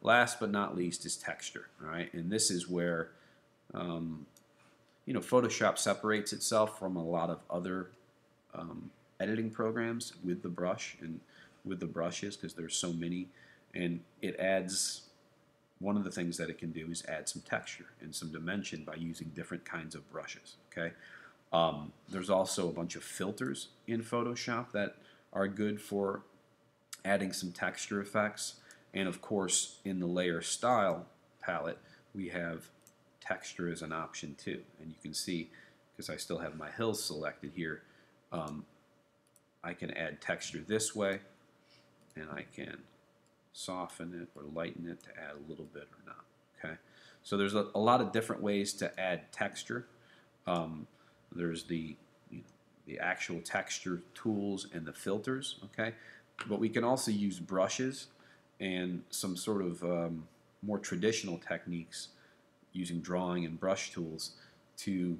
last but not least is texture. All right, and this is where Photoshop separates itself from a lot of other editing programs with the brush and with the brushes, because there's so many, and it adds, one of the things that it can do is add some texture and some dimension by using different kinds of brushes. Okay, there's also a bunch of filters in Photoshop that are good for adding some texture effects, and of course in the layer style palette we have texture as an option too, and you can see, because I still have my hills selected here, I can add texture this way, and I can soften it or lighten it to add a little bit or not. Okay, so there's a lot of different ways to add texture. There's the the actual texture tools and the filters. Okay, but we can also use brushes and some sort of more traditional techniques using drawing and brush tools to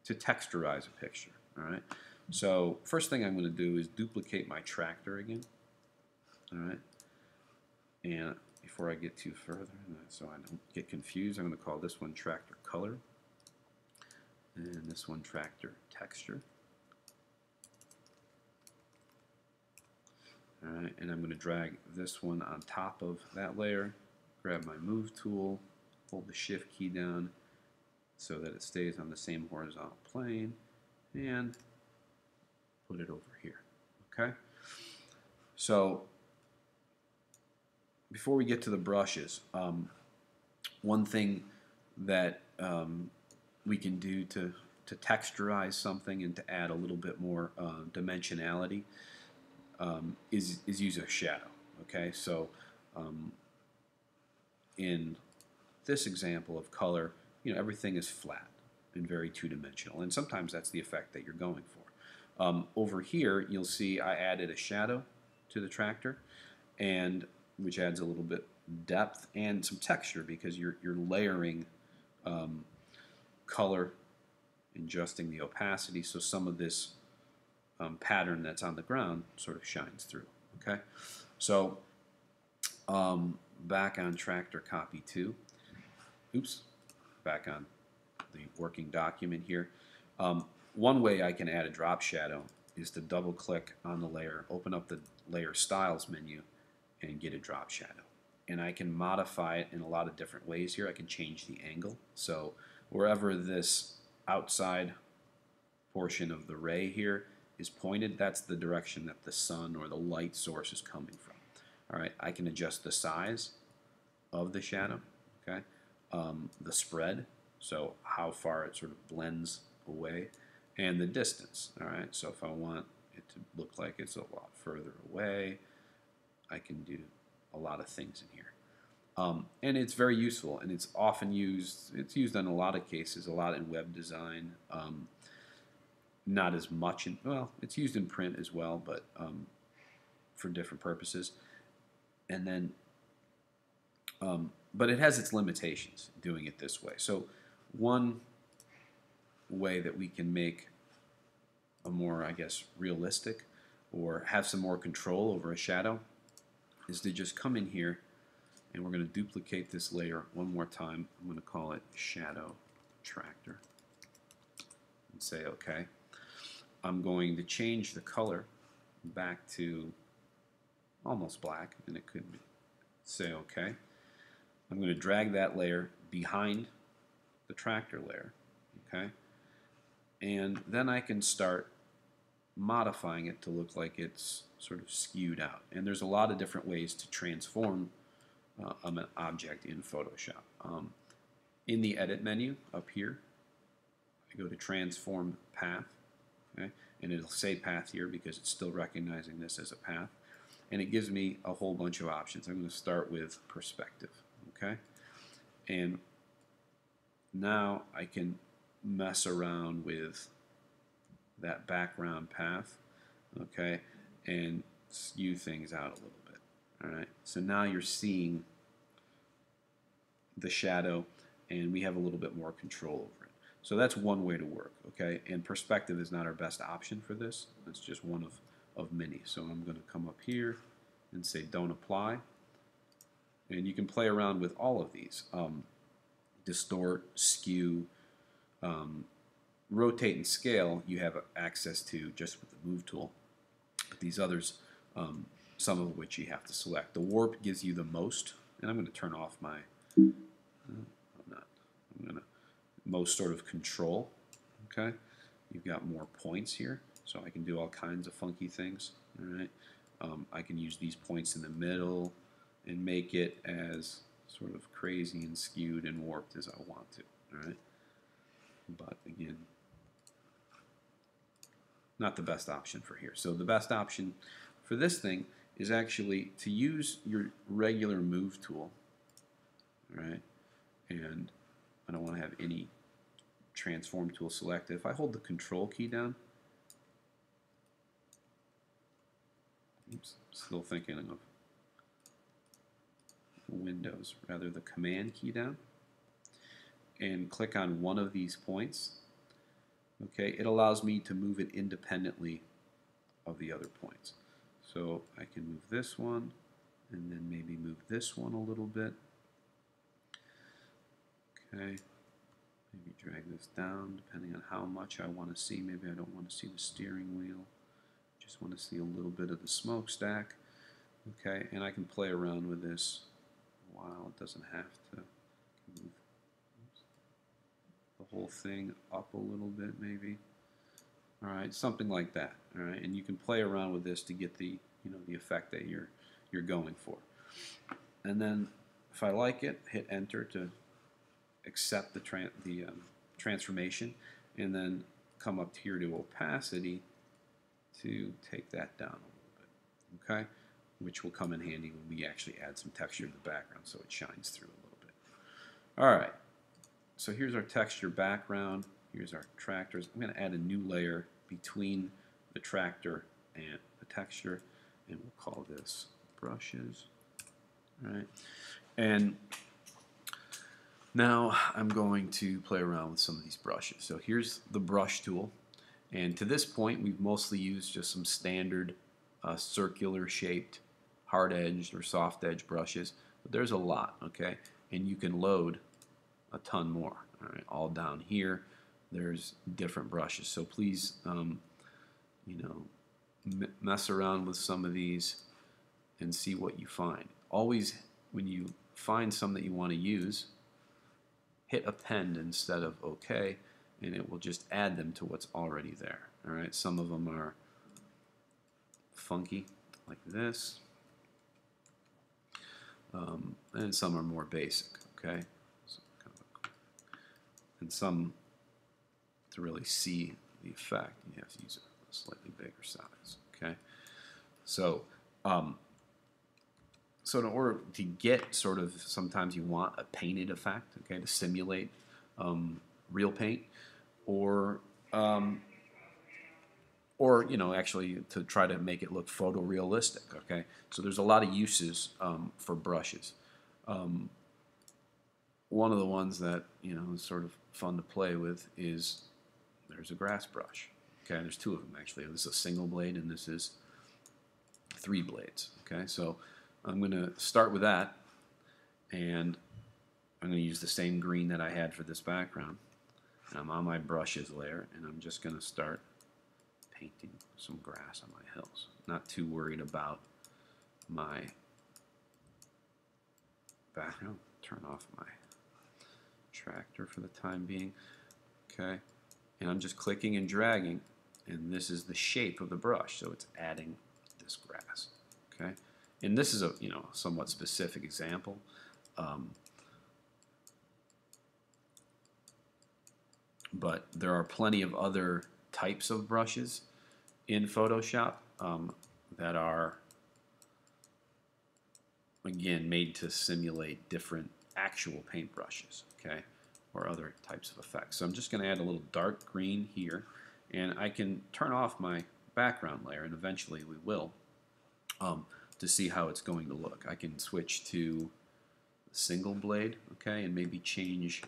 texturize a picture. All right. So first thing I'm going to do is duplicate my tractor again. All right. And before I get too further, so I don't get confused, I'm going to call this one tractor color and this one tractor texture. All right. And I'm going to drag this one on top of that layer, grab my move tool, hold the shift key down so that it stays on the same horizontal plane, and put it over here. Okay? So before we get to the brushes, one thing that we can do to texturize something and to add a little bit more dimensionality is use a shadow. Okay, so in this example of color, everything is flat and very two-dimensional, and sometimes that's the effect that you're going for. Over here, you'll see I added a shadow to the tractor, and which adds a little bit depth and some texture, because you're layering color, adjusting the opacity, so some of this pattern that's on the ground sort of shines through. Okay, so back on tractor copy 2. Oops, back on the working document here. One way I can add a drop shadow is to double click on the layer, open up the layer styles menu, and get a drop shadow. And I can modify it in a lot of different ways here. I can change the angle. So wherever this outside portion of the ray here is pointed, that's the direction that the sun or the light source is coming from. All right, I can adjust the size of the shadow. Okay, the spread, so how far it sort of blends away, and the distance. All right, so if I want it to look like it's a lot further away, I can do a lot of things in here. And it's very useful, and it's often used, it's used in a lot of cases, a lot in web design, not as much in, well, it's used in print as well, but for different purposes. And then but it has its limitations doing it this way. So one way that we can make a more, I guess, realistic or have some more control over a shadow is to just come in here, and we're going to duplicate this layer one more time. I'm going to call it shadow tractor and say OK. I'm going to change the color back to almost black, and it could be, say OK. I'm going to drag that layer behind the tractor layer, okay? And then I can start modifying it to look like it's sort of skewed out. And there's a lot of different ways to transform an object in Photoshop. In the Edit menu up here, I go to Transform Path, okay? And it'll say path here because it's still recognizing this as a path. And it gives me a whole bunch of options. I'm going to start with perspective. Okay, and now I can mess around with that background path, okay, and skew things out a little bit. All right, so now you're seeing the shadow, and we have a little bit more control over it. So that's one way to work, okay, and perspective is not our best option for this. It's just one of many. So I'm going to come up here and say don't apply. And you can play around with all of these. Distort, skew, rotate, and scale you have access to just with the move tool. But these others, some of which you have to select. The warp gives you the most, and I'm going to turn off my I'm going to most sort of control. Okay, you've got more points here, so I can do all kinds of funky things. All right, I can use these points in the middle and make it as sort of crazy and skewed and warped as I want to. All right, but again, not the best option for here. So the best option for this thing is actually to use your regular move tool. All right, and I don't want to have any transform tool selected. If I hold the control key down, oops, still thinking of Windows, rather the command key down, and click on one of these points, okay, it allows me to move it independently of the other points. So I can move this one, and then maybe move this one a little bit. Okay, maybe drag this down depending on how much I want to see. Maybe I don't want to see the steering wheel. Just want to see a little bit of the smokestack. Okay, and I can play around with this a while. It doesn't have to move the whole thing up a little bit, maybe. All right, something like that. All right, and you can play around with this to get the the effect that you're going for. And then if I like it, hit Enter to accept the transformation, and then come up here to opacity to take that down a little bit, okay? Which will come in handy when we actually add some texture to the background so it shines through a little bit. All right, so here's our texture background. Here's our tractors. I'm going to add a new layer between the tractor and the texture, and we'll call this brushes. All right, and now I'm going to play around with some of these brushes. So here's the brush tool, and to this point we've mostly used just some standard circular shaped hard edged or soft edge brushes, but there's a lot, okay, and you can load a ton more. All right, all down here there's different brushes, so please mess around with some of these and see what you find. Always, when you find some that you want to use, hit append instead of OK, and it will just add them to what's already there. All right, some of them are funky like this, and some are more basic. Okay, so and some, to really see the effect, you have to use a slightly bigger size. Okay, so so in order to get sort of, sometimes you want a painted effect, okay, to simulate real paint, or actually to try to make it look photorealistic. Okay, so there's a lot of uses for brushes. One of the ones that is sort of fun to play with is, there's a grass brush. Okay, there's two of them actually. This is a single blade and this is 3 blades. Okay, so I'm going to start with that, and I'm going to use the same green that I had for this background. And I'm on my brushes layer, and I'm just going to start painting some grass on my hills. Not too worried about my background. Turn off my tractor for the time being. Okay, and I'm just clicking and dragging, and this is the shape of the brush, so it's adding this grass. Okay, and this is a somewhat specific example. But there are plenty of other types of brushes in Photoshop that are, again, made to simulate different actual paint brushes, okay, or other types of effects. So I'm just going to add a little dark green here, and I can turn off my background layer, and eventually we will, to see how it's going to look. I can switch to single blade, okay, and maybe change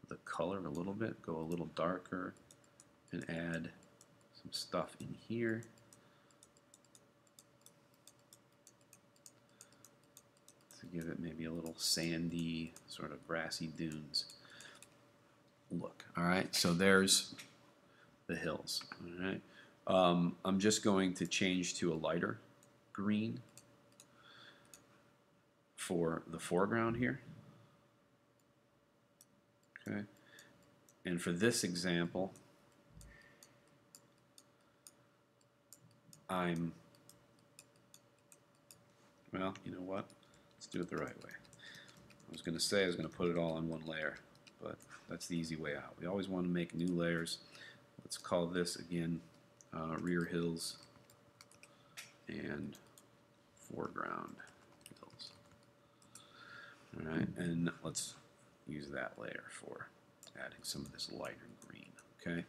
the color a little bit, go a little darker, and add some stuff in here. To give it maybe a little sandy, sort of grassy dunes look. All right, so there's the hills. All right, I'm just going to change to a lighter green for the foreground here. Okay, and for this example, well, you know what? Let's do it the right way. I was going to say I was going to put it all on one layer, but that's the easy way out. We always want to make new layers. Let's call this again rear hills and foreground hills. All right, and let's use that layer for adding some of this lighter green. Okay.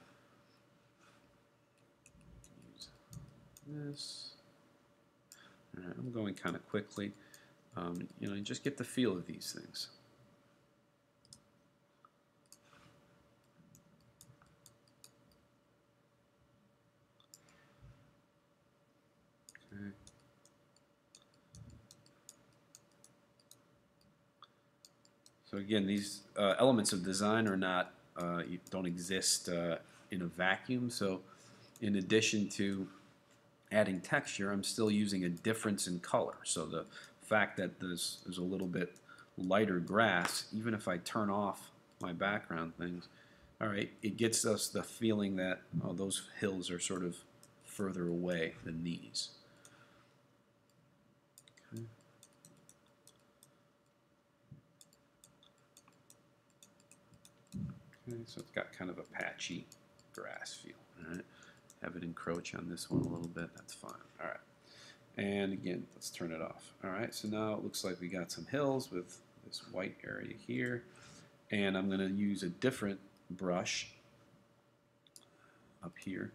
Use this. All right, I'm going kind of quickly. You know, just get the feel of these things. Okay. So again, these elements of design are not don't exist in a vacuum. So in addition to adding texture, I'm still using a difference in color. So the fact that there's a little bit lighter grass, even if I turn off my background things, all right, it gets us the feeling that those hills are sort of further away than these. Okay. Okay, so it's got kind of a patchy grass feel. All right, have it encroach on this one a little bit. That's fine. All right. And again, let's turn it off. All right, so now it looks like we got some hills with this white area here. And I'm going to use a different brush up here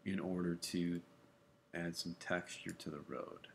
in order to add some texture to the road.